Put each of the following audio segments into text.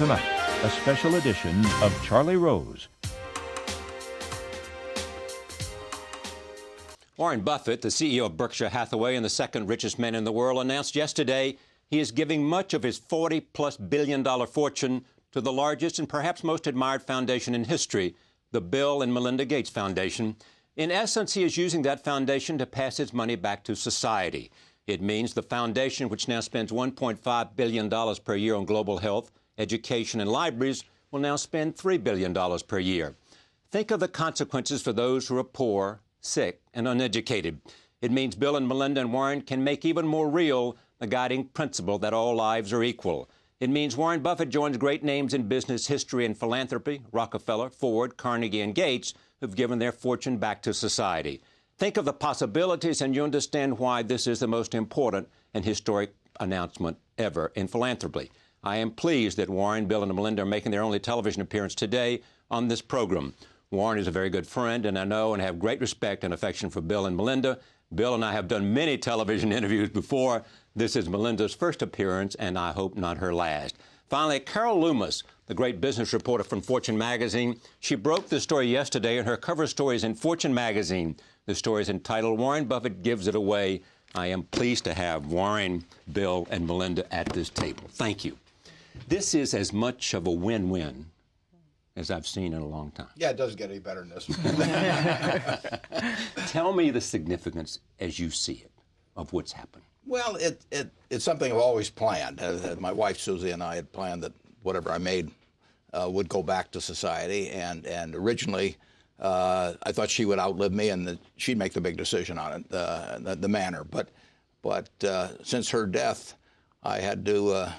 Tonight, a special edition of Charlie Rose. Warren Buffett, the CEO of Berkshire Hathaway and the second richest man in the world, announced yesterday he is giving much of his $40+ billion fortune to the largest and perhaps most admired foundation in history, the Bill and Melinda Gates Foundation. In essence, he is using that foundation to pass his money back to society. It means the foundation, which now spends $1.5 billion per year on global health, education, and libraries, will now spend $3 billion per year. Think of the consequences for those who are poor, sick, and uneducated. It means Bill and Melinda and Warren can make even more real the guiding principle that all lives are equal. It means Warren Buffett joins great names in business history and philanthropy, Rockefeller, Ford, Carnegie, and Gates, who've given their fortune back to society. Think of the possibilities, and you understand why this is the most important and historic announcement ever in philanthropy. I am pleased that Warren, Bill, and Melinda are making their only television appearance today on this program. Warren is a very good friend, and I know and have great respect and affection for Bill and Melinda. Bill and I have done many television interviews before. This is Melinda's first appearance, and I hope not her last. Finally, Carol Loomis, the great business reporter from Fortune magazine, she broke the story yesterday, and her cover story is in Fortune magazine. The story is entitled, Warren Buffett Gives It Away. I am pleased to have Warren, Bill, and Melinda at this table. Thank you. This is as much of a win-win as I've seen in a long time. Yeah, it doesn't get any better than this. Tell me the significance as you see it of what's happened. Well, it's something I've always planned. My wife Susie and I had planned that whatever I made would go back to society, and originally I thought she would outlive me and that she'd make the big decision on it, the manner. But since her death, I had to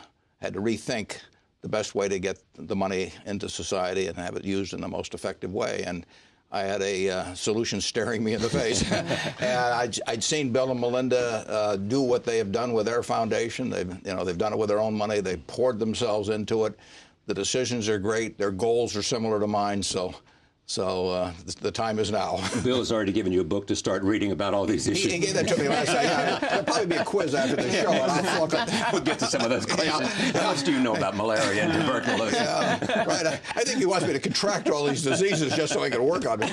rethink the best way to get the money into society and have it used in the most effective way. And I had a solution staring me in the face. And I'd seen Bill and Melinda do what they have done with their foundation. They've done it with their own money. They poured themselves into it. The decisions are great. Their goals are similar to mine. So the time is now. Bill has already given you a book to start reading about all these issues. He gave that to me last night. There'll probably be a quiz after the show, and I'll flunk it. We'll get to some of those questions. How much do you know about malaria and tuberculosis? Yeah, right. I think he wants me to contract all these diseases just so I can work on it.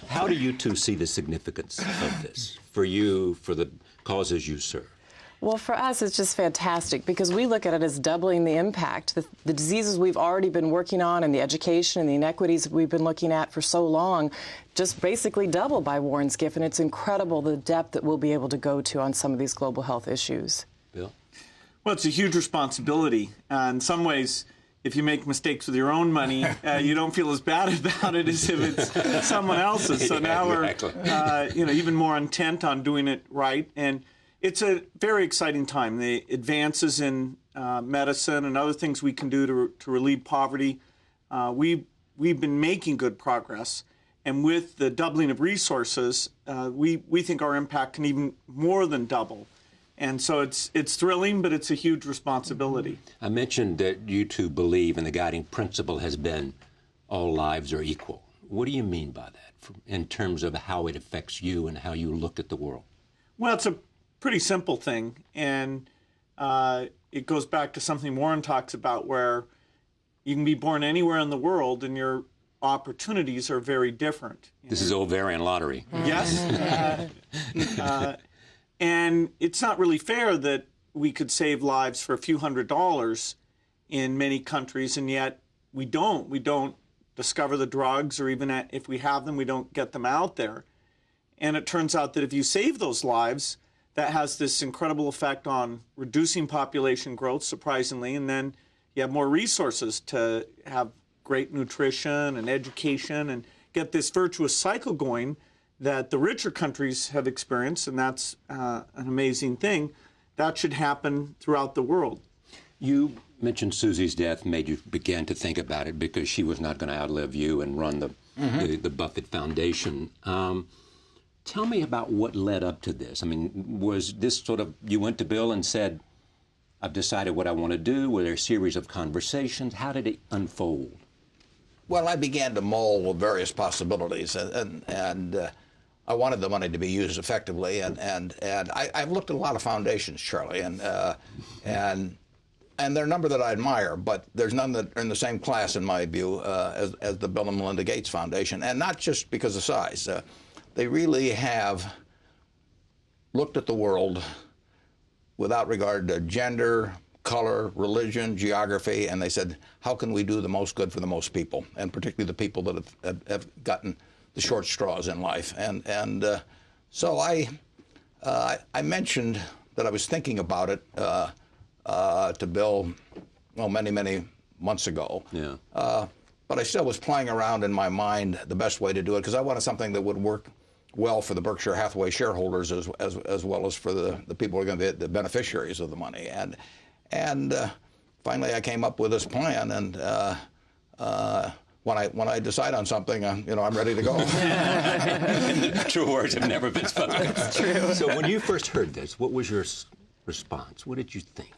How do you two see the significance of this for you, for the causes you serve? Well, for us, it's just fantastic because we look at it as doubling the impact. The diseases we've already been working on and the education and the inequities we've been looking at for so long just basically double by Warren's gift, and it's incredible the depth that we'll be able to go to on some of these global health issues. Bill? Well, it's a huge responsibility. In some ways, if you make mistakes with your own money, you don't feel as bad about it as if it's someone else's. So now we're even more intent on doing it right. And it's a very exciting time. The advances in medicine and other things we can do to relieve poverty, we've been making good progress. And with the doubling of resources, we think our impact can even more than double. And so it's thrilling, but it's a huge responsibility. I mentioned that you two believe, and the guiding principle has been all lives are equal. What do you mean by that in terms of how it affects you and how you look at the world? Well, it's a pretty simple thing, and it goes back to something Warren talks about, where you can be born anywhere in the world and your opportunities are very different. This is ovarian lottery. Yes. And it's not really fair that we could save lives for a few $100s in many countries, and yet we don't. We don't discover the drugs, or even if we have them, we don't get them out there. And it turns out that if you save those lives, that has this incredible effect on reducing population growth, surprisingly, and then you have more resources to have great nutrition and education and get this virtuous cycle going that the richer countries have experienced, and that's an amazing thing. That should happen throughout the world. You mentioned Susie's death made you begin to think about it because she was not going to outlive you and run the Buffett Foundation. Tell me about what led up to this. I mean, was this sort of, you went to Bill and said, I've decided what I want to do? Were there a series of conversations? How did it unfold? Well, I began to mull various possibilities, and I wanted the money to be used effectively. And I've looked at a lot of foundations, Charlie, and and they're a number that I admire, but there's none that are in the same class, in my view, as the Bill and Melinda Gates Foundation, and not just because of size. They really have looked at the world without regard to gender, color, religion, geography, and they said, how can we do the most good for the most people, and particularly the people that have gotten the short straws in life. And so I mentioned that I was thinking about it to Bill, well, many months ago. Yeah. But I still was playing around in my mind the best way to do it, because I wanted something that would work well for the Berkshire Hathaway shareholders as well as for the people who are going to be the beneficiaries of the money. And finally, I came up with this plan, and when I decide on something, I'm ready to go. True words have never been spoken. That's true. So when you first heard this, what was your response? What did you think?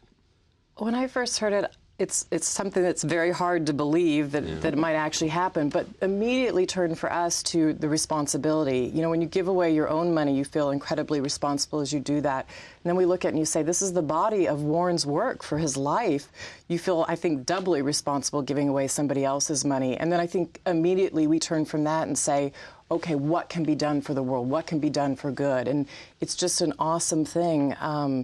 When I first heard it, it's something that's very hard to believe that it might actually happen, but immediately turned for us to the responsibility. You know, when you give away your own money, you feel incredibly responsible as you do that. And then we look at it and you say, this is the body of Warren's work for his life. You feel, I think, doubly responsible giving away somebody else's money. And then I think immediately we turn from that and say, okay, what can be done for the world? What can be done for good? And it's just an awesome thing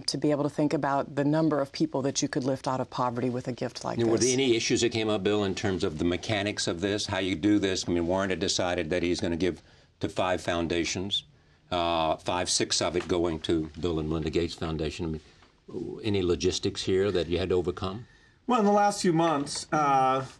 to be able to think about the number of people that you could lift out of poverty with a gift like this. Were there any issues that came up, Bill, in terms of the mechanics of this, how you do this? I mean, Warren had decided that he's going to give to 5 foundations, 6 of it going to Bill and Melinda Gates Foundation. I mean, any logistics here that you had to overcome? Well, in the last few months,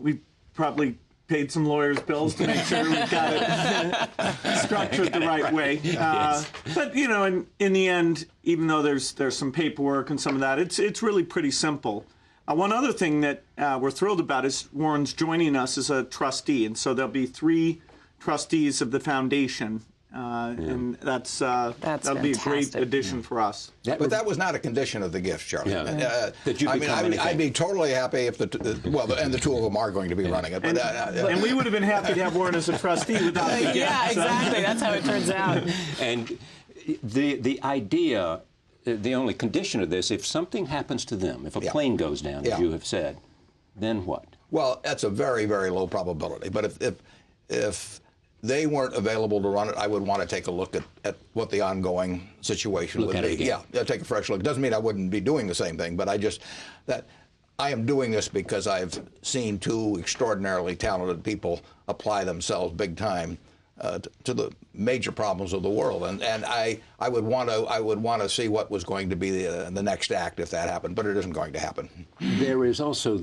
we probably paid some lawyers' bills to make sure we got it structured the right way. Yes. But you know, in the end, even though there's some paperwork and some of that, it's really pretty simple. One other thing that we're thrilled about is Warren's joining us as a trustee, and so there'll be 3 trustees of the foundation. And that'll be a great addition for us. But that was not a condition of the gift, Charlie. Yeah. That you I'd be totally happy if and the 2 of them are going to be running it. But, and we would have been happy to have Warren as a trustee without the gift. Yeah, exactly. That's how it turns out. And the idea, the only condition of this, if something happens to them, if a plane goes down, as you have said, then what? Well, that's a very, very low probability. But if they weren't available to run it, I would want to take a look at what the ongoing situation would be. Yeah, take a fresh look. Doesn't mean I wouldn't be doing the same thing, but I am doing this because I've seen 2 extraordinarily talented people apply themselves big time to the major problems of the world, and I would want to see what was going to be the next act if that happened, but it isn't going to happen. There is also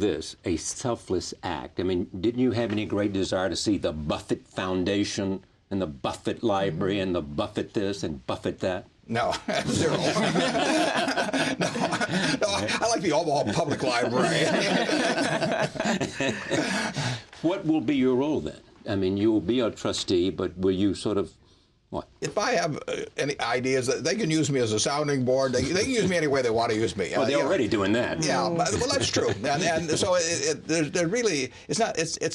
a selfless act. I mean, didn't you have any great desire to see the Buffett Foundation and the Buffett Library and the Buffett this and Buffett that? No, 0. No, I like the Omaha Public Library. What will be your role then? I mean, you will be a trustee, but will you sort of, what? If I have any ideas, they can use me as a sounding board. They can use me any way they want to use me. Well, they're already doing that. Yeah, well, that's true. And so there really, it's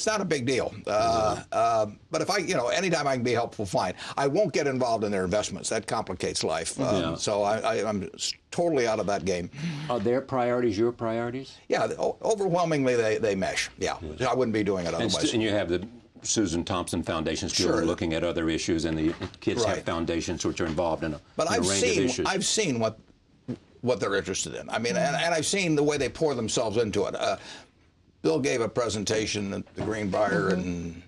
not a big deal. But if anytime I can be helpful, fine. I won't get involved in their investments. That complicates life. So I'm totally out of that game. Are their priorities your priorities? Yeah, overwhelmingly they mesh. Yeah, I wouldn't be doing it otherwise. And you have the Susan Thompson Foundation still looking at other issues, and the kids have foundations which are involved in a range of issues. I've seen what they're interested in. I mean, and I've seen the way they pour themselves into it. Bill gave a presentation at the Greenbrier in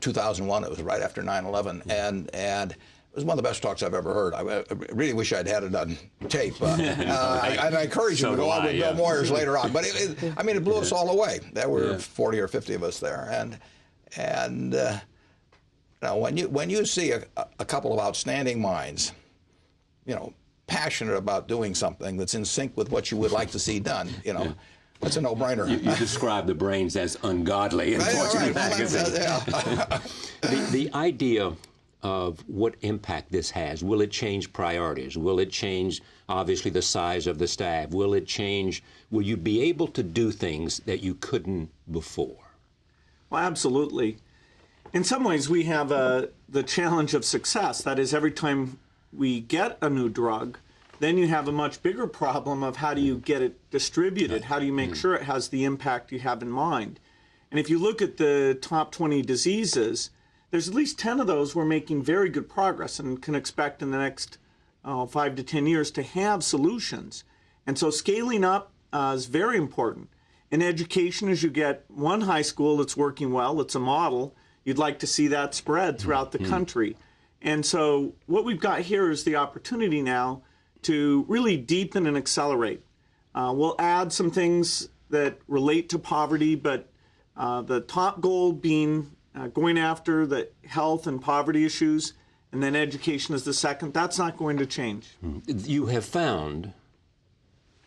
2001. It was right after 9/11, and it was one of the best talks I've ever heard. I really wish I'd had it on tape. I encourage you to go on with Bill Moyers later on. But it blew us all away. There were 40 or 50 of us there, and when you see a couple of outstanding minds, passionate about doing something that's in sync with what you would like to see done, that's a no-brainer. You describe the brains as ungodly in Fortune magazine. The idea of what impact this has. Will it change priorities? Will it change, obviously, the size of the staff? Will you be able to do things that you couldn't before? Well, absolutely. In some ways, we have the challenge of success. That is, every time we get a new drug, then you have a much bigger problem of how do you get it distributed? How do you make sure it has the impact you have in mind? And if you look at the top 20 diseases, there's at least 10 of those we're making very good progress and can expect in the next 5 to 10 years to have solutions. And so scaling up is very important. In education, as you get one high school that's working well, it's a model, you'd like to see that spread throughout the country. And so what we've got here is the opportunity now to really deepen and accelerate. We'll add some things that relate to poverty, but the top goal being going after the health and poverty issues, and then education is the second. That's not going to change. You have found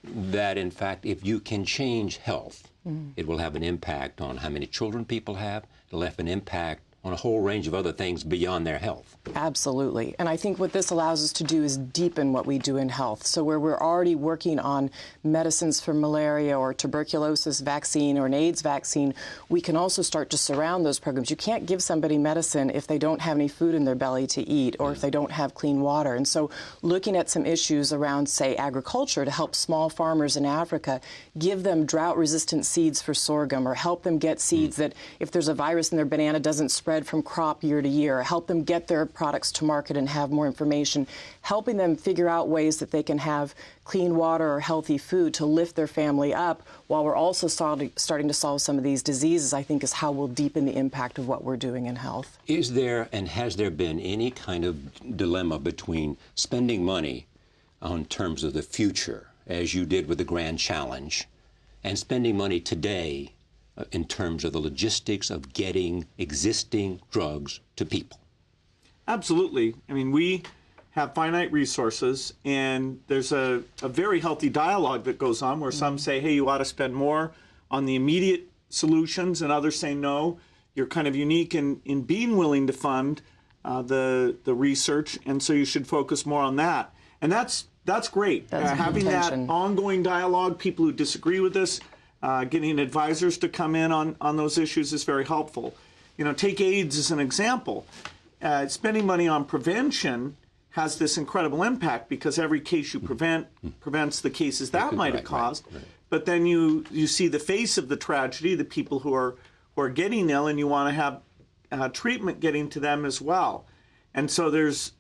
that, in fact, if you can change health, it will have an impact on how many children people have. It'll have an impact on a whole range of other things beyond their health. Absolutely. And I think what this allows us to do is deepen what we do in health. So where we're already working on medicines for malaria or tuberculosis vaccine or an AIDS vaccine, we can also start to surround those programs. You can't give somebody medicine if they don't have any food in their belly to eat or if they don't have clean water. And so looking at some issues around, say, agriculture to help small farmers in Africa, give them drought-resistant seeds for sorghum or help them get seeds that if there's a virus in their banana doesn't spread from crop year to year, help them get their products to market and have more information, helping them figure out ways that they can have clean water or healthy food to lift their family up while we're also starting to solve some of these diseases, I think is how we'll deepen the impact of what we're doing in health. Is there and has there been any kind of dilemma between spending money on terms of the future, as you did with the Grand Challenge, and spending money today in terms of the logistics of getting existing drugs to people? Absolutely. I mean, we have finite resources, and there's a very healthy dialogue that goes on where some say, hey, you ought to spend more on the immediate solutions, and others say, no, you're kind of unique in being willing to fund the research, and so you should focus more on that. And that's great. Having that ongoing dialogue, people who disagree with this, getting advisors to come in on those issues is very helpful. You know, take AIDS as an example. Spending money on prevention has this incredible impact because every case you prevents the cases that might have caused. Right. But then you see the face of the tragedy, the people who are getting ill, and you want to have treatment getting to them as well. And so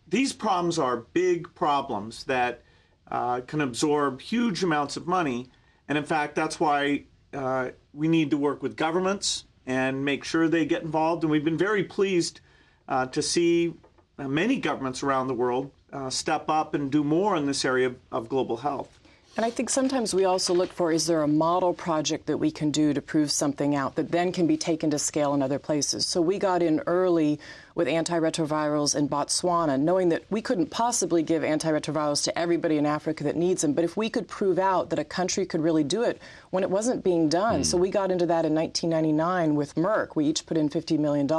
these problems are big problems that can absorb huge amounts of money. And in fact, that's why we need to work with governments and make sure they get involved. And we've been very pleased to see many governments around the world step up and do more in this area of global health. And I think sometimes we also look for, is there a model project that we can do to prove something out that then can be taken to scale in other places? So we got in early with antiretrovirals in Botswana, knowing that we couldn't possibly give antiretrovirals to everybody in Africa that needs them. But if we could prove out that a country could really do it when it wasn't being done. So we got into that in 1999 with Merck. We each put in $50 million.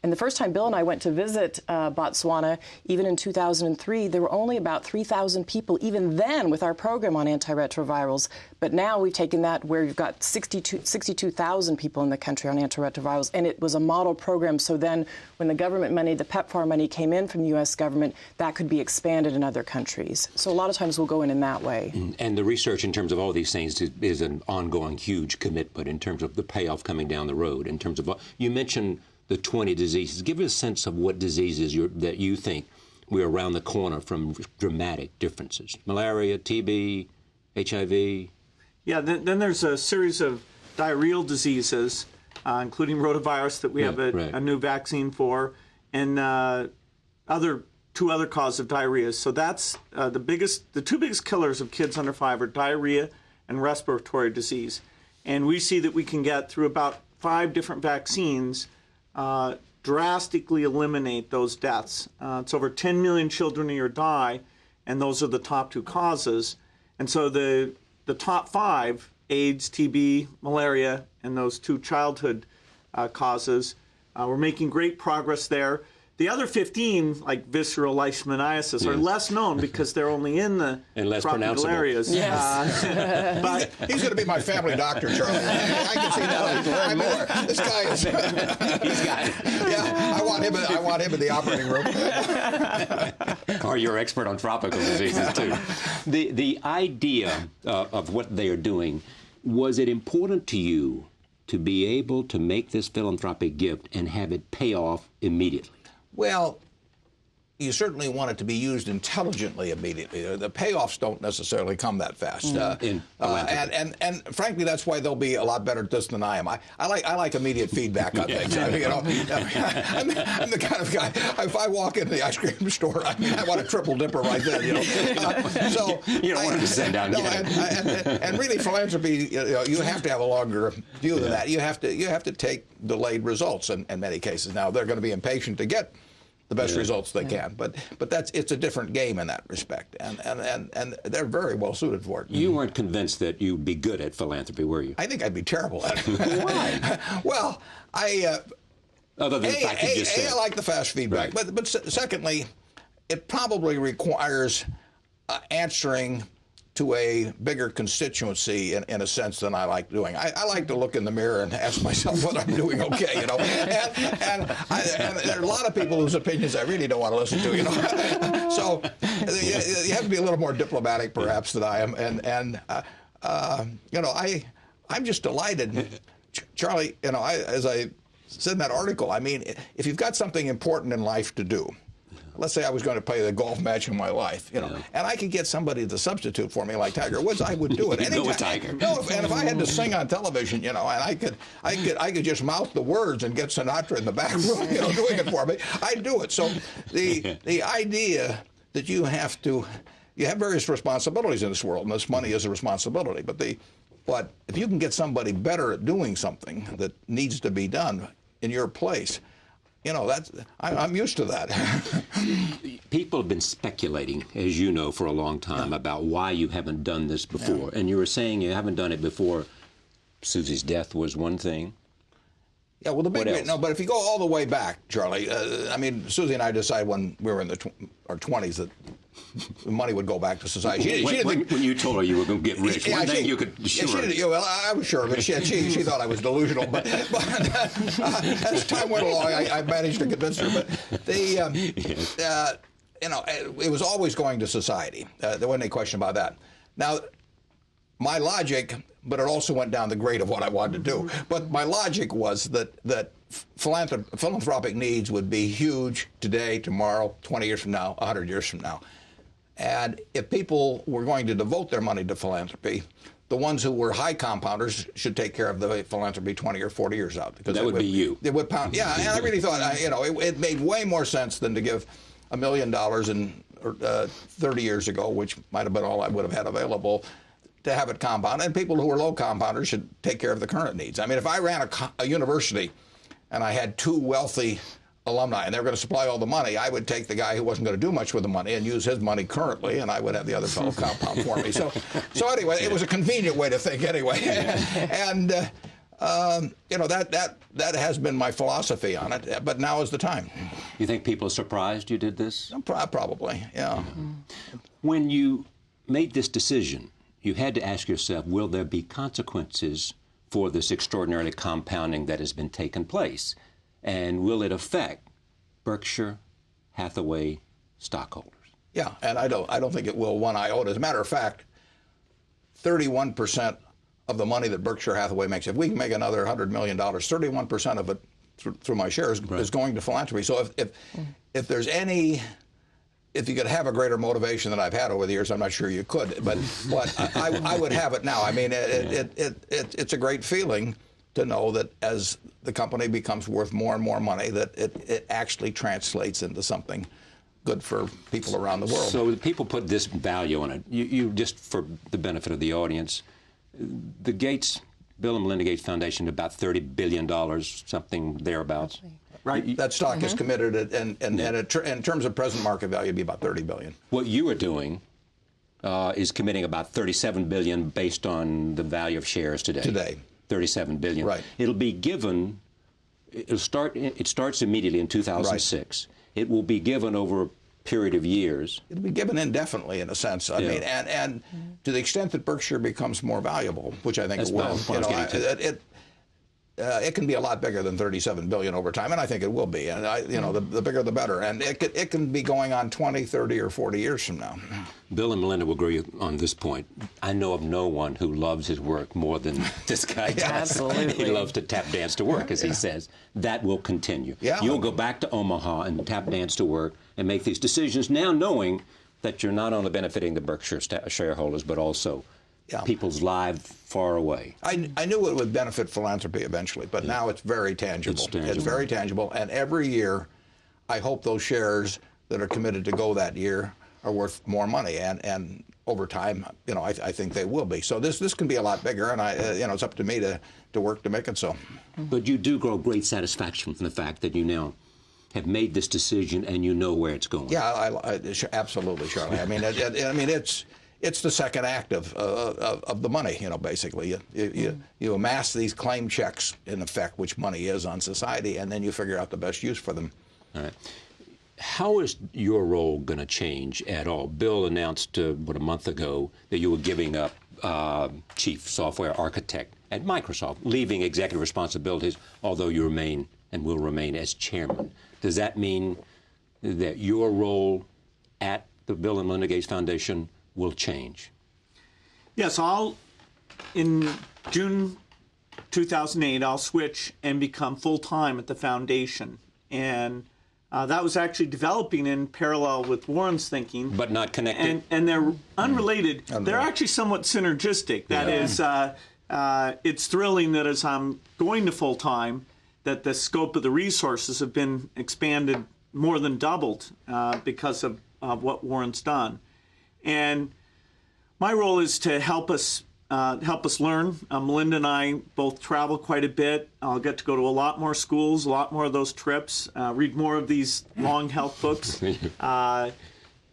And the first time Bill and I went to visit Botswana, even in 2003, there were only about 3,000 people, even then, with our program on antiretrovirals. But now we've taken that where you've got 62,000 people in the country on antiretrovirals. And it was a model program. So then when the government money, the PEPFAR money came in from the U.S. government, that could be expanded in other countries. So a lot of times we'll go in that way. And the research in terms of all these things is an ongoing huge commitment in terms of the payoff coming down the road. In terms of, you mentioned the 20 diseases. Give us a sense of what diseases that you think we're around the corner from dramatic differences. Malaria, TB, HIV. Yeah, then there's a series of diarrheal diseases, including rotavirus that we have a new vaccine for, and two other causes of diarrhea. So that's the two biggest killers of kids under 5 are diarrhea and respiratory disease. And we see that we can get through about 5 different vaccines drastically eliminate those deaths. It's over 10 million children a year die, and those are the top 2 causes. And so the top 5, AIDS, TB, malaria, and those 2 childhood causes, we're making great progress there. The other 15, like visceral leishmaniasis, are less known because they're only in the and less tropical areas. Yes. But He's going to be my family doctor, Charlie. I can see that. This guy is. He's got it. Yeah, I want him in the operating room. Or you're expert on tropical diseases, too. The idea of what they are doing, was it important to you to be able to make this philanthropic gift and have it pay off immediately? Well, you certainly want it to be used intelligently immediately. The payoffs don't necessarily come that fast. And frankly, that's why they'll be a lot better at this than I am. I like immediate feedback on things. I mean, I'm the kind of guy, if I walk into the ice cream store, I want a triple dipper right then. So you don't want to send down and really, philanthropy, you have to have a longer view than that. You have to take delayed results in many cases. Now, they're going to be impatient to get the best results they can, but it's a different game in that respect, and they're very well suited for it. You weren't convinced that you'd be good at philanthropy, were you? I think I'd be terrible at it. Why? Well, other than the fact you just said. I like the fast feedback, Right. but secondly, it probably requires answering to a bigger constituency in a sense than I like doing. I like to look in the mirror and ask myself whether I'm doing okay, And there are a lot of people whose opinions I really don't want to listen to, So you have to be a little more diplomatic, perhaps, than I am. I'm just delighted, Charlie. As I said in that article, I mean, if you've got something important in life to do. Let's say I was going to play the golf match of my life, and I could get somebody to substitute for me like Tiger Woods, I would do it. Go with Tiger. No, and if I had to sing on television, and I could just mouth the words and get Sinatra in the back room, doing it for me, I'd do it. So the idea that you have various responsibilities in this world, and this money is a responsibility. But if you can get somebody better at doing something that needs to be done in your place. I'm used to that. People have been speculating, as you know, for a long time about why you haven't done this before. And you were saying you haven't done it before. Susie's death was one thing. Yeah, well, but if you go all the way back, Charlie, Susie and I decided when we were in our 20s that the money would go back to society. When you told her you were going to get rich, one thing you could sure. Well, I was sure, but she thought I was delusional. But as time went along, I managed to convince her. But it was always going to society. There wasn't any question about that. Now, my logic, but it also went down the grade of what I wanted to do. But my logic was that philanthropic needs would be huge today, tomorrow, 20 years from now, 100 years from now. And if people were going to devote their money to philanthropy, the ones who were high compounders should take care of the philanthropy 20 or 40 years out. Because that would be you. It would pound. Yeah, and I really thought, it made way more sense than to give $1 million 30 years ago, which might have been all I would have had available, to have it compound. And people who are low compounders should take care of the current needs. I mean, if I ran a university and I had two wealthy alumni and they were going to supply all the money, I would take the guy who wasn't going to do much with the money and use his money currently, and I would have the other fellow compound for me. So anyway, it was a convenient way to think anyway. And that has been my philosophy on it. But now is the time. You think people are surprised you did this? Probably, yeah. When you made this decision, you had to ask yourself, will there be consequences for this extraordinary compounding that has been taking place? And will it affect Berkshire Hathaway stockholders? Yeah, and I don't think it will one iota. As a matter of fact, 31% of the money that Berkshire Hathaway makes, if we can make another $100 million, 31% of it through my shares is going to philanthropy. So if there's if you could have a greater motivation than I've had over the years, I'm not sure you could, but I would have it now. I mean, it's a great feeling to know that as the company becomes worth more and more money, that it actually translates into something good for people around the world. So people put this value on it. You just for the benefit of the audience, the Bill and Melinda Gates Foundation, about $30 billion, something thereabouts. Right. That stock is committed, and in terms of present market value, it'd be about $30 billion. What you are doing is committing about $37 billion based on the value of shares today. $37 billion. Right. It'll be given. It starts immediately in 2006. Right. It will be given over a period of years. It'll be given indefinitely, in a sense. I mean, and to the extent that Berkshire becomes more valuable, which I think That's it will, it can be a lot bigger than $37 billion over time, and I think it will be. And the bigger the better. And it can be going on 20, 30, or 40 years from now. Bill and Melinda will agree on this point. I know of no one who loves his work more than this guy does. Absolutely. He loves to tap dance to work, as he says. That will continue. Yeah. You'll go back to Omaha and tap dance to work and make these decisions now knowing that you're not only benefiting the Berkshire shareholders, but also people's lives far away. I knew it would benefit philanthropy eventually, but now it's very tangible. It's very tangible. And every year, I hope those shares that are committed to go that year are worth more money. And over time, I think they will be. So this can be a lot bigger, and it's up to me to work to make it so. But you do grow great satisfaction from the fact that you now have made this decision and you know where it's going. Yeah, absolutely, Charlie. I mean, it's the second act of the money. Basically, you amass these claim checks, in effect, which money is on society, and then you figure out the best use for them. All right. How is your role going to change at all? Bill announced, a month ago that you were giving up chief software architect at Microsoft, leaving executive responsibilities, although you remain and will remain as chairman. Does that mean that your role at the Bill and Melinda Gates Foundation will change? Yes, in June 2008, I'll switch and become full-time at the foundation. And that was actually developing in parallel with Warren's thinking. But not connected? And they're unrelated. They're actually somewhat synergistic. That is, it's thrilling that as I'm going to full-time, that the scope of the resources have been expanded, more than doubled, because of what Warren's done. And my role is to help us learn. Melinda and I both travel quite a bit. I'll get to go to a lot more schools, a lot more of those trips, read more of these long health books. Patty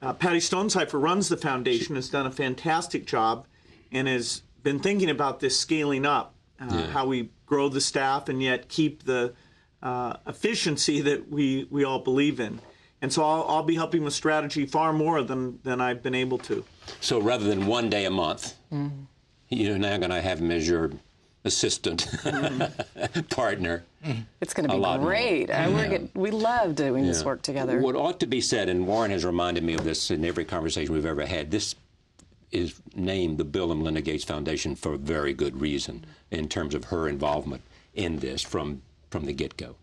Stonecipher runs the foundation, has done a fantastic job, and has been thinking about this scaling up, how we grow the staff and yet keep the efficiency that we all believe in. And so I'll be helping with strategy far more than I've been able to. So rather than one day a month, you're now going to have him as your assistant partner. It's going to be great. We love doing this work together. What ought to be said, and Warren has reminded me of this in every conversation we've ever had, this is named the Bill and Melinda Gates Foundation for a very good reason in terms of her involvement in this from the get-go.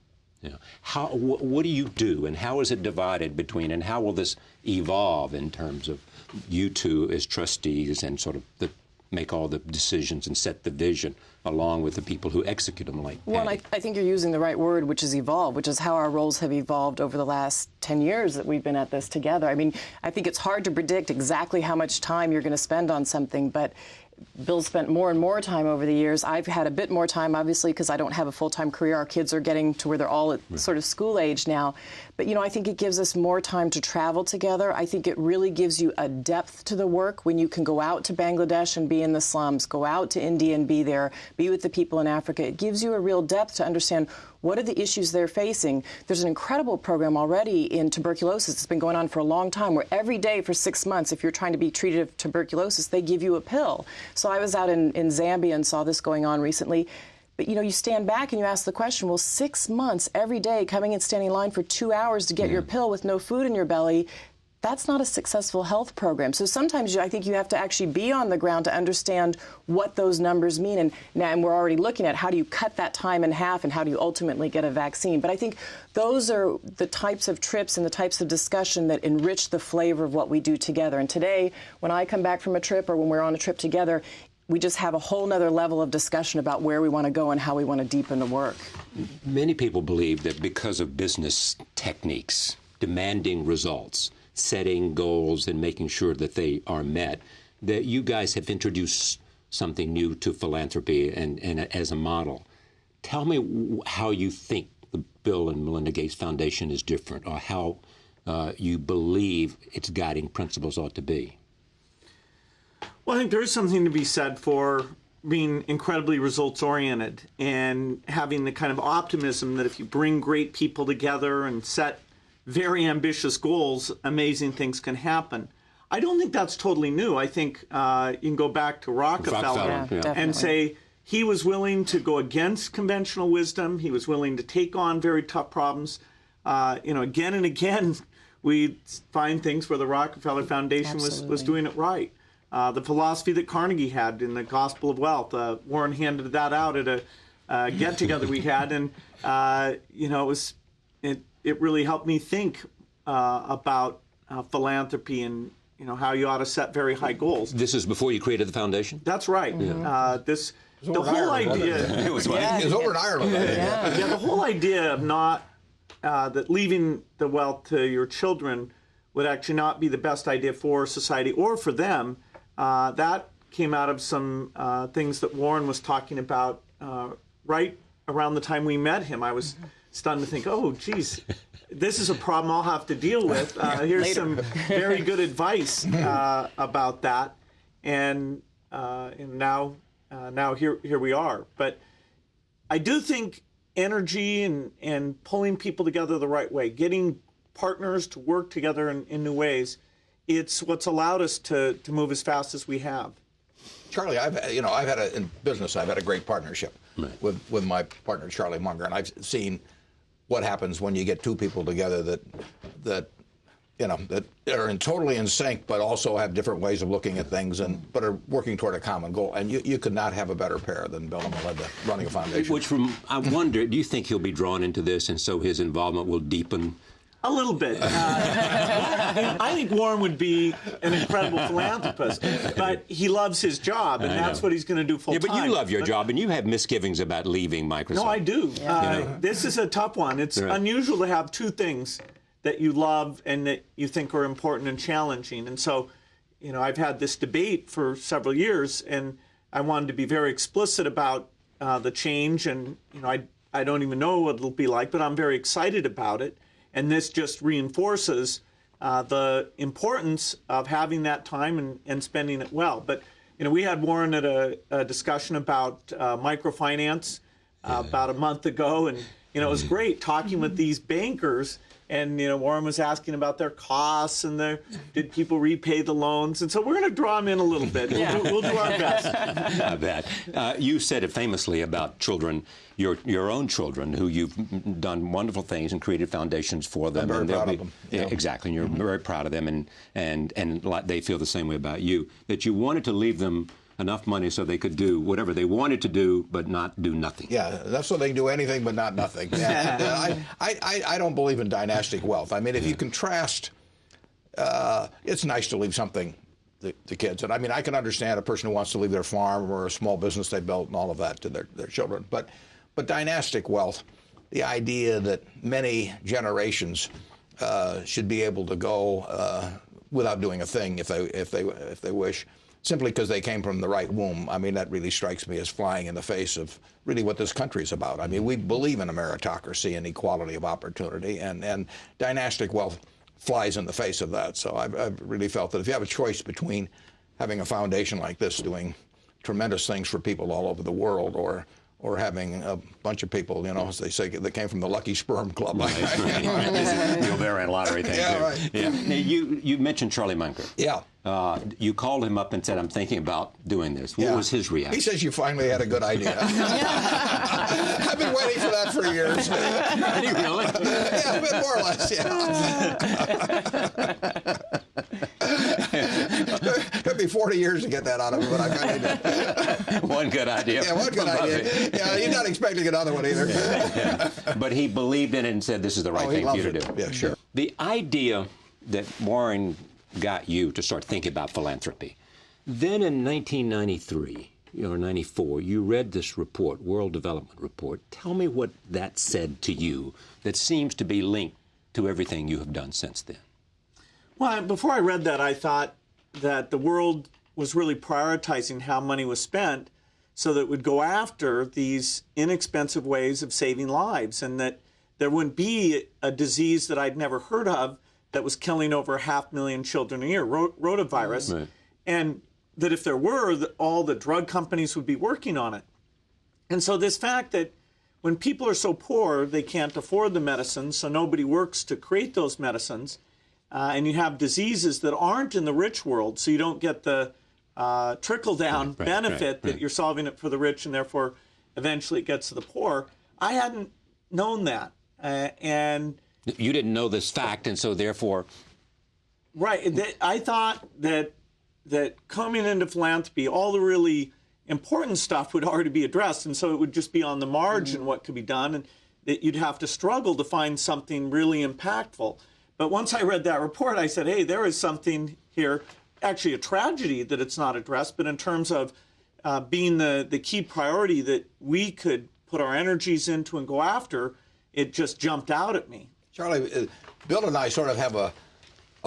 What do you do, and how is it divided between, and how will this evolve in terms of you two as trustees and sort of make all the decisions and set the vision along with the people who execute them like Well, I think you're using the right word, which is evolve, which is how our roles have evolved over the last 10 years that we've been at this together. I mean, I think it's hard to predict exactly how much time you're going to spend on something, but Bill spent more and more time over the years. I've had a bit more time, obviously, because I don't have a full-time career. Our kids are getting to where they're all at sort of school age now. But, I think it gives us more time to travel together. I think it really gives you a depth to the work when you can go out to Bangladesh and be in the slums, go out to India and be there, be with the people in Africa. It gives you a real depth to understand what are the issues they're facing. There's an incredible program already in tuberculosis. It's been going on for a long time, where every day for 6 months, if you're trying to be treated of tuberculosis, they give you a pill. So I was out in Zambia and saw this going on recently. But, you stand back and you ask the question, well, 6 months every day coming and standing in line for 2 hours to get your pill with no food in your belly, that's not a successful health program. So sometimes I think you have to actually be on the ground to understand what those numbers mean. And we're already looking at how do you cut that time in half and how do you ultimately get a vaccine. But I think those are the types of trips and the types of discussion that enrich the flavor of what we do together. And today, when I come back from a trip or when we're on a trip together, we just have a whole nother level of discussion about where we want to go and how we want to deepen the work. Many people believe that because of business techniques, demanding results, setting goals and making sure that they are met, that you guys have introduced something new to philanthropy and as a model. Tell me how you think the Bill and Melinda Gates Foundation is different, or how you believe its guiding principles ought to be. Well, I think there is something to be said for being incredibly results-oriented and having the kind of optimism that if you bring great people together and set very ambitious goals, amazing things can happen. I don't think that's totally new. I think you can go back to Rockefeller and say he was willing to go against conventional wisdom. He was willing to take on very tough problems. Again and again, we find things where the Rockefeller Foundation was doing it right. The philosophy that Carnegie had in the Gospel of Wealth, Warren handed that out at a get-together we had, and it really helped me think about philanthropy and how you ought to set very high goals. This is before you created the foundation? That's right. The whole idea. It was over in Ireland. The whole idea of not that leaving the wealth to your children would actually not be the best idea for society or for them. That came out of some things that Warren was talking about right around the time we met him. I was stunned to think, oh, geez, this is a problem I'll have to deal with. Here's some very good advice about that, and now here we are. But I do think energy and pulling people together the right way, getting partners to work together in new ways, it's what's allowed us to move as fast as we have. Charlie, in business, I've had a great partnership with my partner Charlie Munger, and I've seen what happens when you get two people together that are totally in sync, but also have different ways of looking at things, but are working toward a common goal. And you could not have a better pair than Bill and Melinda running a foundation. I wonder, do you think he'll be drawn into this, and so his involvement will deepen? A little bit. I think Warren would be an incredible philanthropist, but he loves his job, and that's what he's going to do full time. Yeah, but you love your job, and you have misgivings about leaving Microsoft. No, I do. This is a tough one. It's unusual to have two things that you love and that you think are important and challenging. And so, I've had this debate for several years, and I wanted to be very explicit about the change, and I don't even know what it'll be like, but I'm very excited about it. And this just reinforces the importance of having that time and spending it well. But, we had Warren at a discussion about microfinance about a month ago, and, it was great talking with these bankers. And, Warren was asking about their costs and did people repay the loans? And so we're going to draw them in a little bit. We'll do our best. I bet. You said it famously about children, your own children, who you've done wonderful things and created foundations for them. I'm very proud of them. Yeah, exactly. And you're very proud of them, and they feel the same way about you, that you wanted to leave them enough money so they could do whatever they wanted to do, but not do nothing. Yeah, that's so they can do anything but not nothing. I don't believe in dynastic wealth. I mean, if you contrast, it's nice to leave something to kids. And I can understand a person who wants to leave their farm or a small business they built and all of that to their children. But dynastic wealth, the idea that many generations should be able to go without doing a thing if they wish, simply because they came from the right womb. That really strikes me as flying in the face of really what this country is about. We believe in a meritocracy and equality of opportunity, and dynastic wealth flies in the face of that. So I've really felt that if you have a choice between having a foundation like this doing tremendous things for people all over the world, or having a bunch of people, as they say, that came from the Lucky Sperm Club. Right. The Ovarian lottery thing. Yeah, right. Yeah. Now, you mentioned Charlie Munger. Yeah. You called him up and said, I'm thinking about doing this. What was his reaction? He says you finally had a good idea. I've been waiting for that for years. Did he really? Yeah, a bit more or less, Took me 40 years to get that out of him, but I finally did. One good idea. Yeah, one good idea. Yeah, you're not expecting another one either. Yeah. But he believed in it and said this is the right thing for you to do. Yeah, sure. The idea that Warren got you to start thinking about philanthropy. Then in 1993 or 94, you read this report, World Development Report. Tell me what that said to you that seems to be linked to everything you have done since then. Well, before I read that, I thought that the world was really prioritizing how money was spent so that it would go after these inexpensive ways of saving lives, and that there wouldn't be a disease that I'd never heard of that was killing over 500,000 children a year, rotavirus, right. And that if there were, all the drug companies would be working on it. And so this fact that when people are so poor, they can't afford the medicines, so nobody works to create those medicines. And you have diseases that aren't in the rich world, so you don't get the trickle-down benefit that you're solving it for the rich, and therefore eventually it gets to the poor. I hadn't known that. And you didn't know this fact, and so therefore... Right. I thought that coming into philanthropy, all the really important stuff would already be addressed, and so it would just be on the margin what could be done, and that you'd have to struggle to find something really impactful. But once I read that report, I said, hey, there is something here, actually a tragedy that it's not addressed, but in terms of being the key priority that we could put our energies into and go after, it just jumped out at me. Charlie, Bill and I sort of have a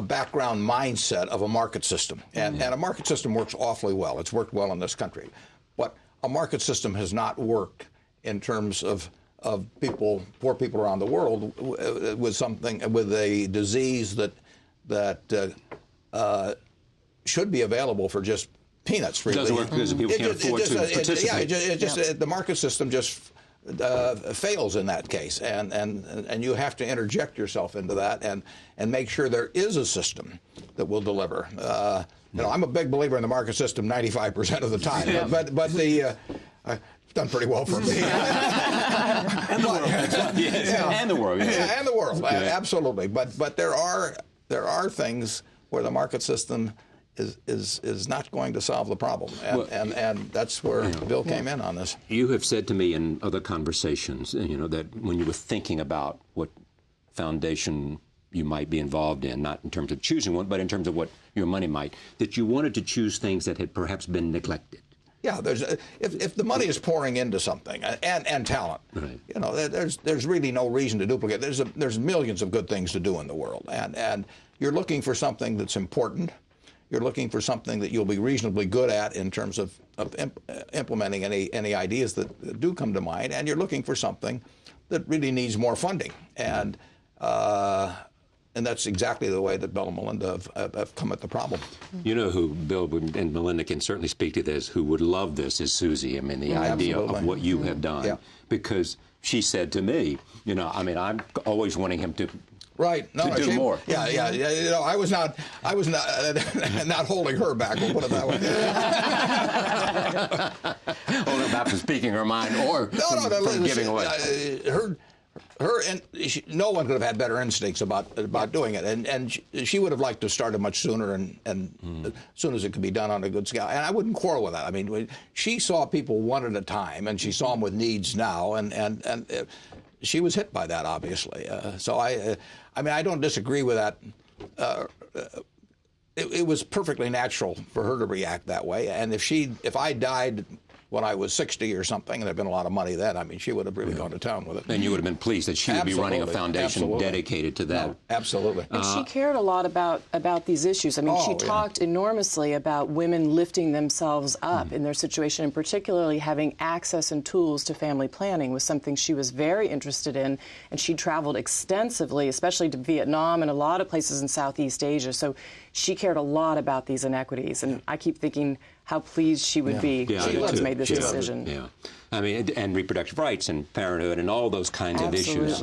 background mindset of a market system. And a market system works awfully well. It's worked well in this country. But a market system has not worked in terms of poor people around the world with a disease that should be available for just peanuts. Really. It doesn't work because people can't afford to participate. The market system just fails in that case, and you have to interject yourself into that and make sure there is a system that will deliver. I'm a big believer in the market system 95% of the time, but the it's done pretty well for me. And the world. And the world. And the world, absolutely. But there are things where the market system is not going to solve the problem, and that's where Bill came in on this. You have said to me in other conversations, that when you were thinking about what foundation you might be involved in, not in terms of choosing one, but in terms of what your money might, that you wanted to choose things that had perhaps been neglected. Yeah, if the money is pouring into something and talent, there's really no reason to duplicate. There's millions of good things to do in the world, and you're looking for something that's important. You're looking for something that you'll be reasonably good at in terms of implementing any ideas that do come to mind, and you're looking for something that really needs more funding. And that's exactly the way that Bill and Melinda have come at the problem. You know who Bill and Melinda can certainly speak to this, who would love this is Susie. I mean, the idea of what you have done. Because she said to me, I'm always wanting him to... Right. To do more. Yeah. I was not not holding her back. We'll put it that way. Holding her back from speaking her mind or from giving away. No one could have had better instincts about doing it, and she would have liked to start it much sooner and as soon as it could be done on a good scale. And I wouldn't quarrel with that. I mean, she saw people one at a time, and she saw them with needs now, and she was hit by that, obviously. So I don't disagree with that. It was perfectly natural for her to react that way. And if I died when I was 60 or something, and there'd been a lot of money then, she would have really gone to town with it. And you would have been pleased that she would be running a foundation dedicated to that. No, absolutely. And she cared a lot about these issues. I mean, she talked enormously about women lifting themselves up in their situation, and particularly having access and tools to family planning was something she was very interested in. And she traveled extensively, especially to Vietnam and a lot of places in Southeast Asia. So she cared a lot about these inequities. And I keep thinking how pleased she would be she was made this decision. Yeah, I mean, and reproductive rights and parenthood and all those kinds of issues.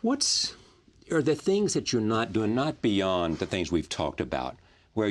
What are the things that you're not doing, not beyond the things we've talked about, where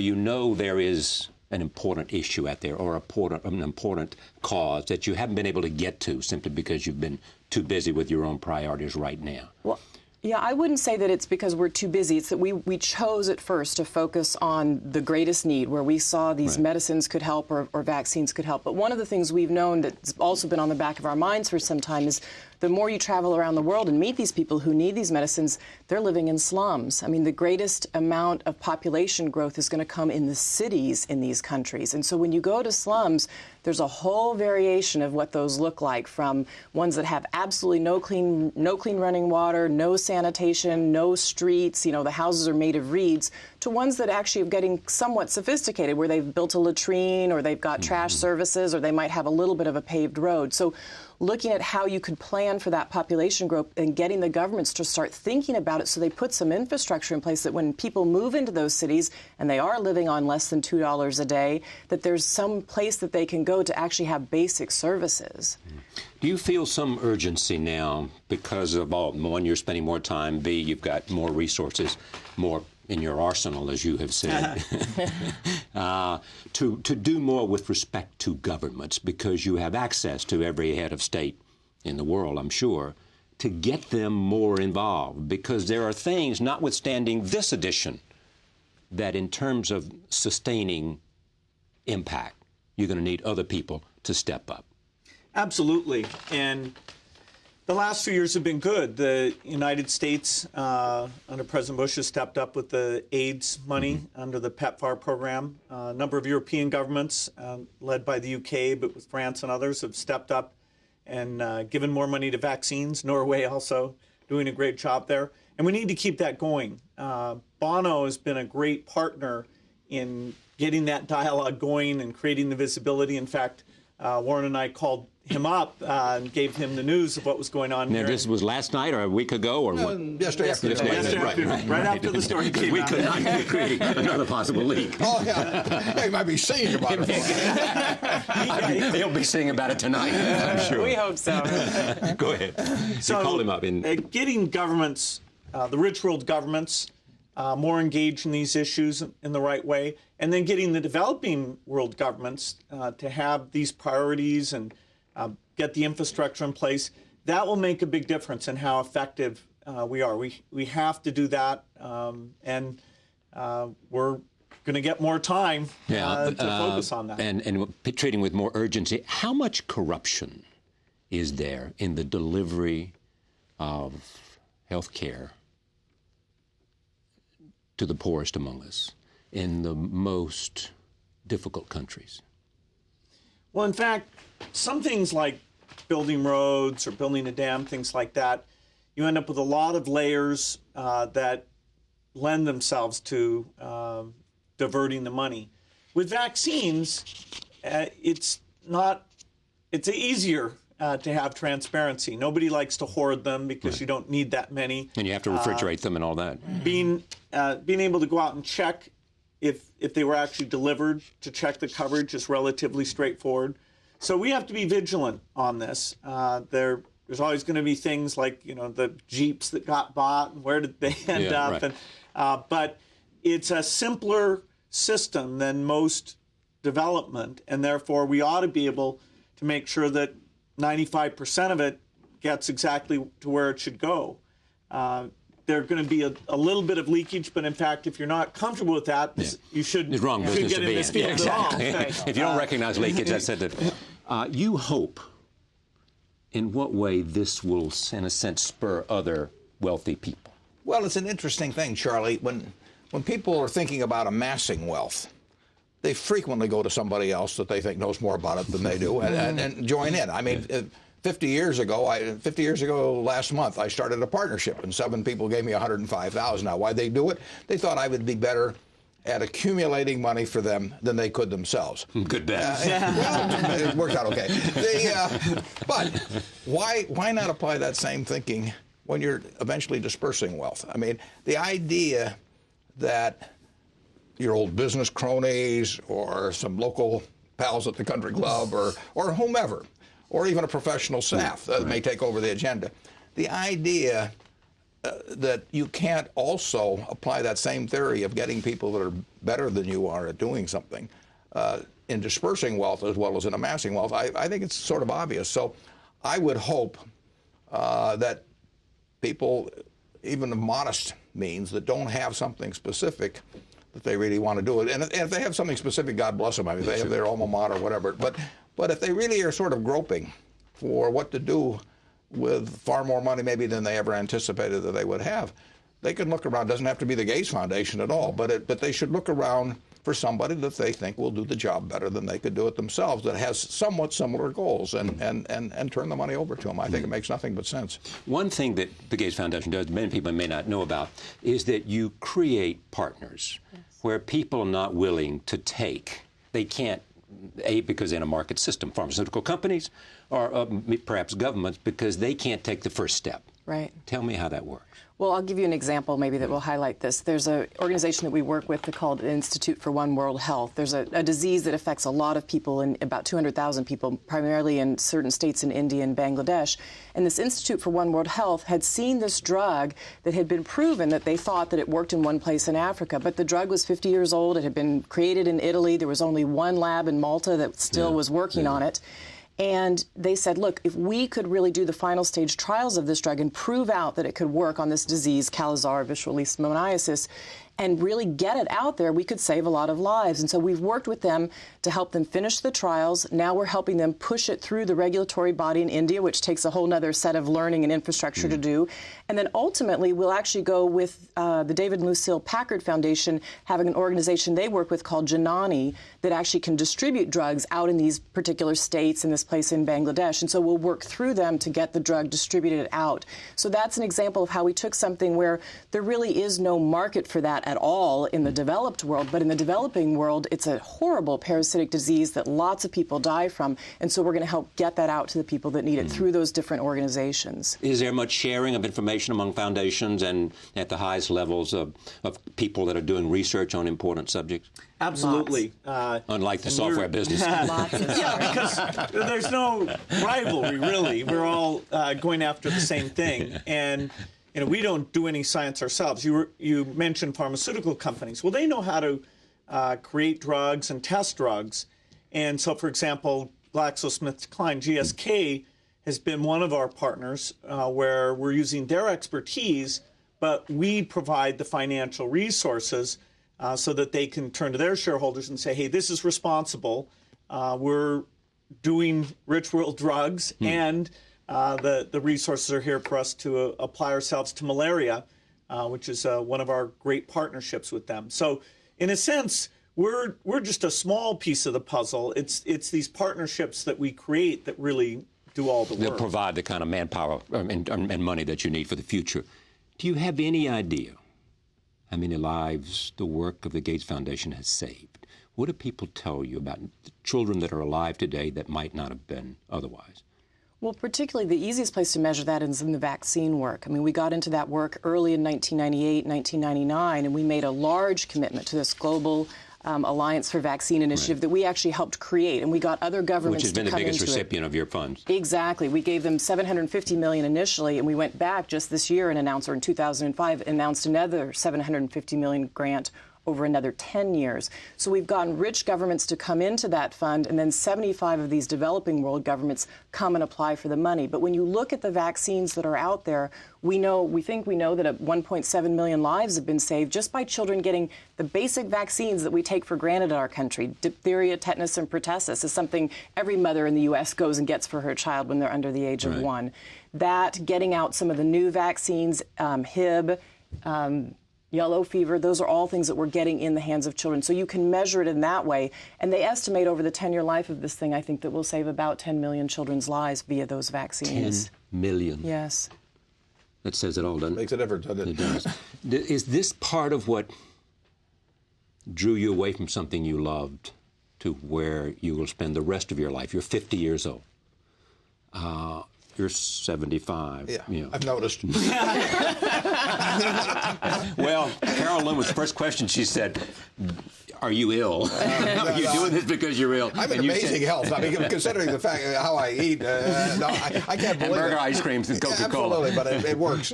there is an important issue out there or an important cause that you haven't been able to get to simply because you've been too busy with your own priorities right now? Well, yeah, I wouldn't say that it's because we're too busy. It's that we chose at first to focus on the greatest need, where we saw these medicines could help or vaccines could help. But one of the things we've known that's also been on the back of our minds for some time is the more you travel around the world and meet these people who need these medicines, they're living in slums. I mean, the greatest amount of population growth is going to come in the cities in these countries. And so when you go to slums, there's a whole variation of what those look like, from ones that have absolutely no clean running water, no sanitation, no streets, the houses are made of reeds, to ones that actually are getting somewhat sophisticated, where they've built a latrine or they've got trash services or they might have a little bit of a paved road. So looking at how you could plan for that population growth and getting the governments to start thinking about it so they put some infrastructure in place that when people move into those cities and they are living on less than $2 a day, that there's some place that they can go to actually have basic services. Do you feel some urgency now because of, one, you're spending more time, B, you've got more resources, more in your arsenal, as you have said, to do more with respect to governments, because you have access to every head of state in the world, I'm sure, to get them more involved, because there are things, notwithstanding this edition, that in terms of sustaining impact, you're going to need other people to step up. Absolutely. And the last few years have been good. The United States, under President Bush, has stepped up with the AIDS money under the PEPFAR program. A number of European governments, led by the UK, but with France and others, have stepped up and given more money to vaccines. Norway also doing a great job there. And we need to keep that going. Bono has been a great partner in getting that dialogue going and creating the visibility. In fact, Warren and I called him up and gave him the news of what was going on now, here. this was last night or a week ago or what? Yesterday afternoon. Right after the story came We out. could not create another possible leak. Oh, yeah. He might be singing about it. He'll be singing about it tonight, I'm sure. We hope so. Go ahead. So, you called him up. Getting governments, the rich world governments, more engaged in these issues in the right way, and then getting the developing world governments to have these priorities and get the infrastructure in place, that will make a big difference in how effective we are. We have to do that, and we're going to get more time to focus on that. And treating with more urgency. How much corruption is there in the delivery of health care to the poorest among us in the most difficult countries? Well, in fact, some things like building roads or building a dam, things like that, you end up with a lot of layers that lend themselves to diverting the money. With vaccines, it's easier to have transparency. Nobody likes to hoard them because you don't need that many. And you have to refrigerate them and all that. Being able to go out and check if they were actually delivered, to check the coverage is relatively straightforward. So we have to be vigilant on this. There's always going to be things like, the Jeeps that got bought and where did they end up. Right. But it's a simpler system than most development, and therefore we ought to be able to make sure that 95% of it gets exactly to where it should go. There's going to be a little bit of leakage, but in fact, if you're not comfortable with that, you shouldn't It's wrong business get to in be this in. field Exactly. at all. If you don't recognize leakage, I said that. You hope, in what way this will, in a sense, spur other wealthy people? Well, it's an interesting thing, Charlie. When people are thinking about amassing wealth, they frequently go to somebody else that they think knows more about it than they do and join in. I mean, 50 years ago last month, I started a partnership, and 7 people gave me $105,000. Now, why'd they do it? They thought I would be better at accumulating money for them than they could themselves. Good bet. Well, it worked out okay. But why not apply that same thinking when you're eventually dispersing wealth? I mean, the idea that your old business cronies or some local pals at the country club or whomever, or even a professional staff that may take over the agenda. The idea that you can't also apply that same theory of getting people that are better than you are at doing something in dispersing wealth as well as in amassing wealth, I think it's sort of obvious. So I would hope that people, even of modest means, that don't have something specific that they really want to do it. And if they have something specific, God bless them. I mean, if they have their alma mater or whatever. But if they really are sort of groping for what to do with far more money maybe than they ever anticipated that they would have, they can look around. It doesn't have to be the Gates Foundation at all, but they should look around for somebody that they think will do the job better than they could do it themselves, that has somewhat similar goals, and turn the money over to them. I think it makes nothing but sense. One thing that the Gates Foundation does, many people may not know about, is that you create partners where people are not willing to take. They can't because in a market system, pharmaceutical companies or perhaps governments, because they can't take the first step. Right. Tell me how that works. Well, I'll give you an example maybe that will highlight this. There's an organization that we work with called the Institute for One World Health. There's a disease that affects a lot of people, about 200,000 people, primarily in certain states in India and Bangladesh. And this Institute for One World Health had seen this drug that had been proven that they thought that it worked in one place in Africa. But the drug was 50 years old. It had been created in Italy. There was only one lab in Malta that still was working on it. And they said, look, if we could really do the final stage trials of this drug and prove out that it could work on this disease, Kala-Azar visceral leishmaniasis, and really get it out there, we could save a lot of lives. And so we've worked with them to help them finish the trials. Now we're helping them push it through the regulatory body in India, which takes a whole other set of learning and infrastructure to do. And then ultimately, we'll actually go with the David and Lucille Packard Foundation, having an organization they work with called Janani that actually can distribute drugs out in these particular states, in this place in Bangladesh. And so we'll work through them to get the drug distributed out. So that's an example of how we took something where there really is no market for that at all in the developed world, but in the developing world, it's a horrible parasitic disease that lots of people die from, and so we're going to help get that out to the people that need it through those different organizations. Is there much sharing of information among foundations and at the highest levels of people that are doing research on important subjects? Absolutely. Unlike the software business. Yeah, because there's no rivalry, really. We're all going after the same thing. And we don't do any science ourselves. You mentioned pharmaceutical companies. Well, they know how to create drugs and test drugs. And so, for example, GlaxoSmithKline, GSK, has been one of our partners where we're using their expertise, but we provide the financial resources so that they can turn to their shareholders and say, hey, this is responsible. We're doing rich world drugs, and the resources are here for us to apply ourselves to malaria, which is one of our great partnerships with them. So in a sense, we're just a small piece of the puzzle. It's these partnerships that we create that really do all the work. That provide the kind of manpower and money that you need for the future. Do you have any idea how many lives the work of the Gates Foundation has saved? What do people tell you about the children that are alive today that might not have been otherwise? Well, particularly the easiest place to measure that is in the vaccine work. I mean, we got into that work early in 1998, 1999, and we made a large commitment to this global Alliance for Vaccine Initiative that we actually helped create, and we got other governments to come into it. Which has been the biggest recipient of your funds. Exactly. We gave them $750 million initially, and we went back just this year and announced, or in 2005, announced another $750 million grant over another 10 years. So we've gotten rich governments to come into that fund, and then 75 of these developing world governments come and apply for the money. But when you look at the vaccines that are out there, we think we know that 1.7 million lives have been saved just by children getting the basic vaccines that we take for granted in our country. Diphtheria, tetanus, and pertussis is something every mother in the U.S. goes and gets for her child when they're under the age of 1. That, getting out some of the new vaccines, Hib, yellow fever, those are all things that we're getting in the hands of children. So you can measure it in that way. And they estimate over the 10-year life of this thing, I think, that we'll save about 10 million children's lives via those vaccines. 10 million. Yes. That says it all, doesn't it? Makes a difference, doesn't it? It does. Is this part of what drew you away from something you loved to where you will spend the rest of your life? You're 50 years old. You're 75. Yeah, you know. I've noticed. Well, Carol Lynn, first question, she said, are you ill? Are you doing this because you're ill? I'm in amazing health. I mean, considering the fact how I eat, no, I can't believe and burger it. ice creams and Coca-Cola. Absolutely, but it works.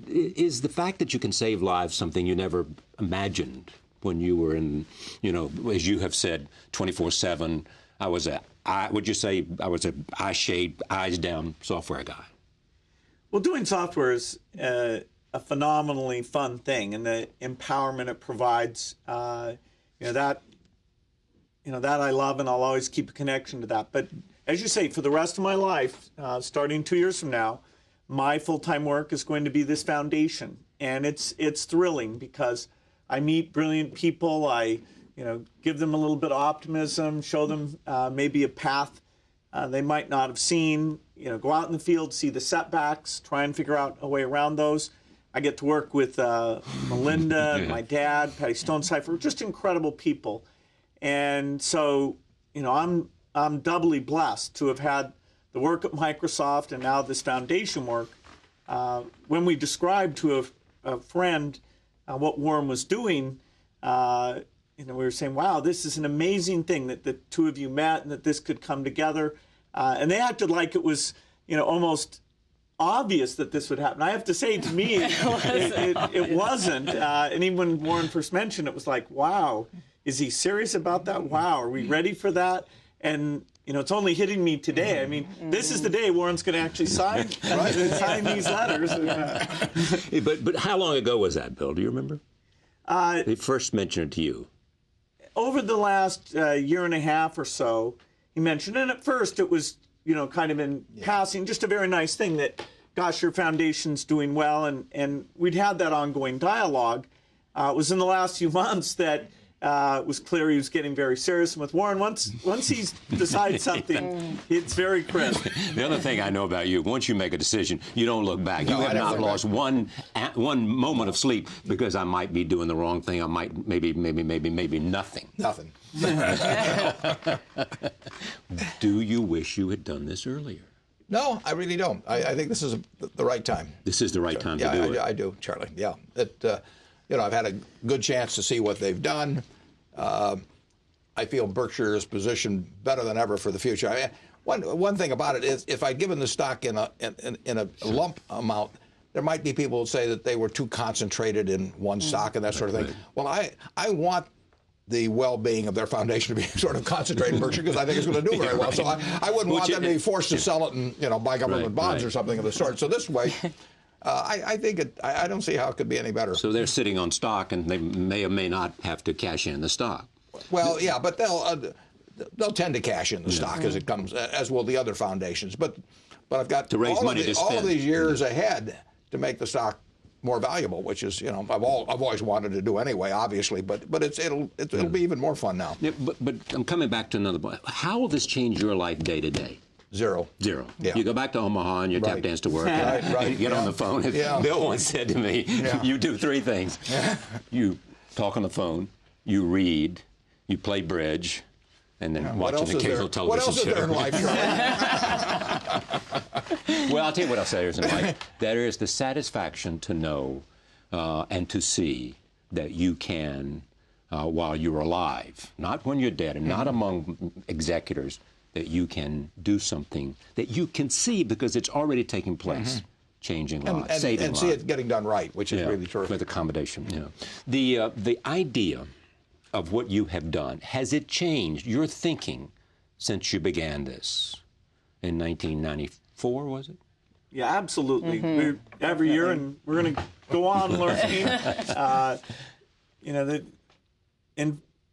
Is the fact that you can save lives something you never imagined when you were in, as you have said, 24/7, would you say I was a eye shade, eyes down software guy? Well, doing software is a phenomenally fun thing, and the empowerment it provides, that I love, and I'll always keep a connection to that. But as you say, for the rest of my life, starting 2 years from now, my full-time work is going to be this foundation, and it's thrilling because I meet brilliant people. I give them a little bit of optimism, show them maybe a path they might not have seen, go out in the field, see the setbacks, try and figure out a way around those. I get to work with Melinda, my dad, Patty Stonecipher, just incredible people. And so, I'm doubly blessed to have had the work at Microsoft and now this foundation work. When we described to a friend what Warren was doing, we were saying, wow, this is an amazing thing that the two of you met and that this could come together. And they acted like it was, almost obvious that this would happen. I have to say, to me, it wasn't. And even when Warren first mentioned it, was like, wow, is he serious about that? Wow, are we ready for that? And, it's only hitting me today. I mean, this is the day Warren's going to actually sign these letters. But how long ago was that, Bill? Do you remember? They first mentioned it to you. Over the last year and a half or so, he mentioned it. And at first it was, kind of in passing, just a very nice thing that, gosh, your foundation's doing well. And we'd had that ongoing dialogue. It was in the last few months that it was clear he was getting very serious. And with Warren, once he decides something, it's very crisp. The other thing I know about you, once you make a decision, you don't look back. You have not lost one moment of sleep because I might be doing the wrong thing. I might maybe nothing. Nothing. Do you wish you had done this earlier? No, I really don't. I think this is the right time. This is the right time to do it. I do, Charlie. Yeah. I've had a good chance to see what they've done. I feel Berkshire is positioned better than ever for the future. I mean, one thing about it is, if I'd given the stock in a lump amount, there might be people who say that they were too concentrated in one stock and that sort of thing. Well, I want the well-being of their foundation to be sort of concentrated in Berkshire, because I think it's going to do very well. So I wouldn't want them to be forced to sell it and buy government bonds or something of the sort. So this way, I think I don't see how it could be any better. So they're sitting on stock, and they may or may not have to cash in the stock. Well, yeah, but they'll tend to cash in the stock as it comes, as will the other foundations. But I've got to raise money to spend. All of these years ahead to make the stock more valuable, which is, I've always wanted to do anyway, obviously, but it'll be even more fun now. Yeah, but I'm coming back to another point. How will this change your life day to day? Zero. Yeah. You go back to Omaha and you tap dance to work. And you get on the phone. Bill once said to me, you do three things. You talk on the phone, you read, you play bridge, and then watch an occasional television show. What else is there in life, Charlie? Well, I'll tell you what else there is in life. There is the satisfaction to know and to see that you can, while you're alive, not when you're dead, and not among executors, that you can do something that you can see because it's already taking place, changing lives, saving lives. And see it getting done right, which is really terrific. With accommodation, The idea of what you have done, has it changed your thinking since you began this in 1994, was it? Yeah, absolutely. We're every year, and we're going to go on learning.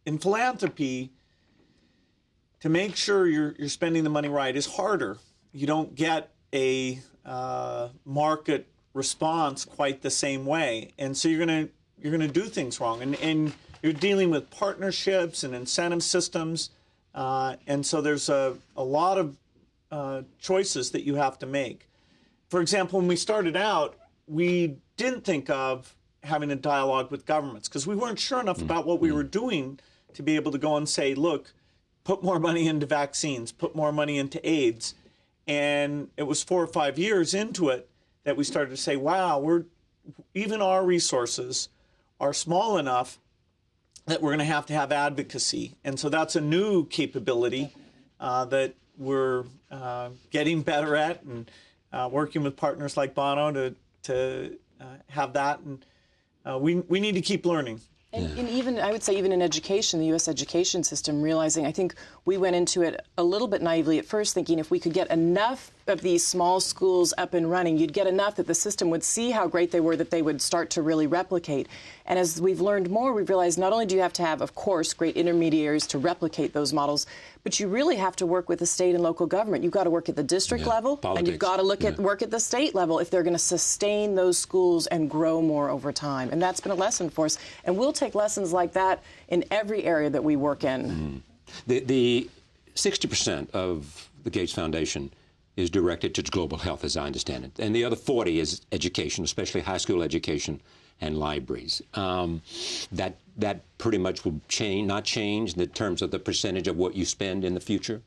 In philanthropy, to make sure you're spending the money right is harder. You don't get a market response quite the same way, and so you're gonna do things wrong. And you're dealing with partnerships and incentive systems, and so there's a lot of choices that you have to make. For example, when we started out, we didn't think of having a dialogue with governments because we weren't sure enough about what we were doing to be able to go and say, look, put more money into vaccines, put more money into AIDS. And it was 4 or 5 years into it that we started to say, wow, even our resources are small enough that we're going to have advocacy. And so that's a new capability that we're getting better at, and working with partners like Bono to have that. And we need to keep learning. And even, I would say, even in education, the U.S. education system, realizing, I think we went into it a little bit naively at first, thinking if we could get enough of these small schools up and running, you'd get enough that the system would see how great they were, that they would start to really replicate. And as we've learned more, we've realized not only do you have to have, of course, great intermediaries to replicate those models, but you really have to work with the state and local government. You've got to work at the district level, politics. And you've got to work at the state level if they're going to sustain those schools and grow more over time. And that's been a lesson for us. And we'll take lessons like that in every area that we work in. The 60% of the Gates Foundation is directed to global health, as I understand it. And the other 40 is education, especially high school education and libraries. That that pretty much will not change in terms of the percentage of what you spend in the future?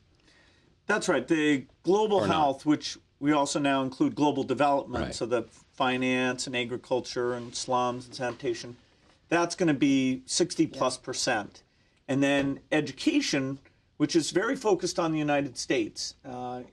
That's right. The global health, which we also now include global development, Right. so the finance and agriculture and slums and sanitation, that's going to be 60+%. And then education, which is very focused on the United States.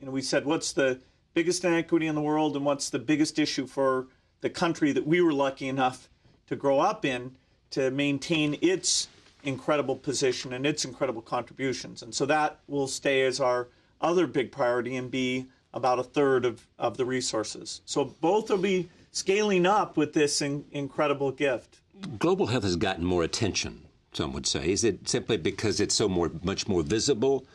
We said, what's the biggest inequity in the world and what's the biggest issue for the country that we were lucky enough to grow up in to maintain its incredible position and its incredible contributions. And so that will stay as our other big priority and be about a third of the resources. So both will be scaling up with this incredible gift. Global health has gotten more attention, some would say. Is it simply because it's so much more visible,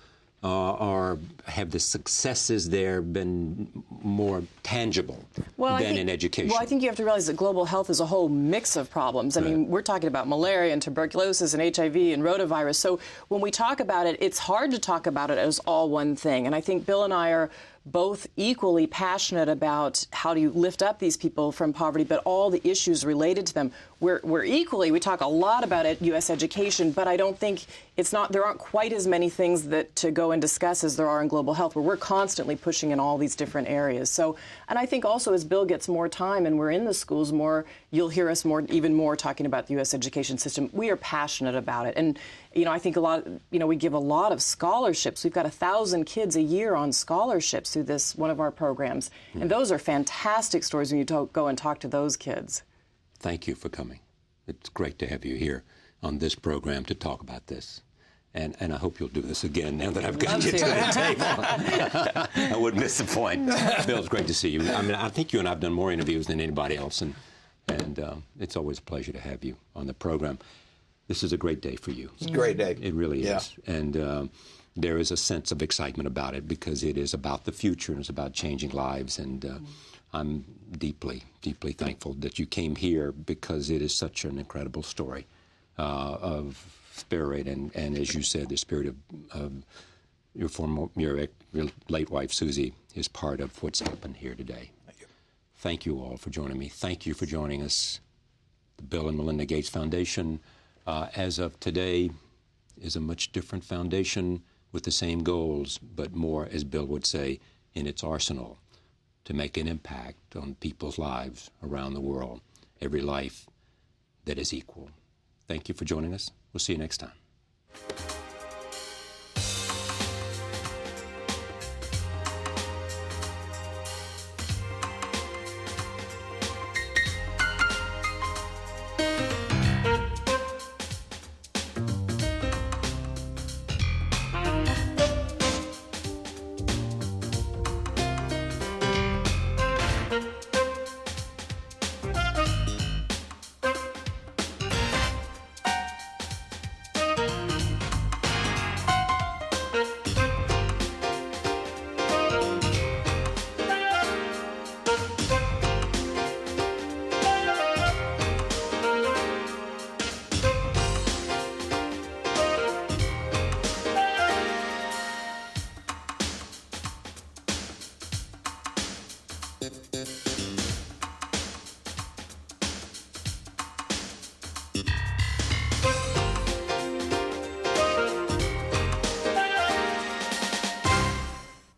or have the successes there been more tangible than in education? Well, I think you have to realize that global health is a whole mix of problems. I mean, we're talking about malaria and tuberculosis and HIV and rotavirus. So when we talk about it, it's hard to talk about it as all one thing. And I think Bill and I are both equally passionate about how do you lift up these people from poverty, but all the issues related to them. We talk a lot about U.S. education, but I don't think there aren't quite as many things to go and discuss as there are in global health, where we're constantly pushing in all these different areas. So, and I think also as Bill gets more time and we're in the schools more, you'll hear us even more talking about the U.S. education system. We are passionate about it. And, I think we give a lot of scholarships. We've got 1,000 kids a year on scholarships through one of our programs. And those are fantastic stories when you go and talk to those kids. Thank you for coming. It's great to have you here on this program to talk about this. And I hope you'll do this again now that I've got you to the table. I wouldn't miss the point. Bill, it's great to see you. I mean, I think you and I have done more interviews than anybody else, and it's always a pleasure to have you on the program. This is a great day for you. It's a great day. It really is. And there is a sense of excitement about it because it is about the future and it's about changing lives. And I'm deeply, deeply thankful that you came here because it is such an incredible story of spirit and as you said, the spirit of your late wife, Susie, is part of what's happened here today. Thank you. Thank you all for joining me. Thank you for joining us. The Bill and Melinda Gates Foundation, as of today, is a much different foundation with the same goals, but more, as Bill would say, in its arsenal to make an impact on people's lives around the world, every life that is equal. Thank you for joining us. We'll see you next time.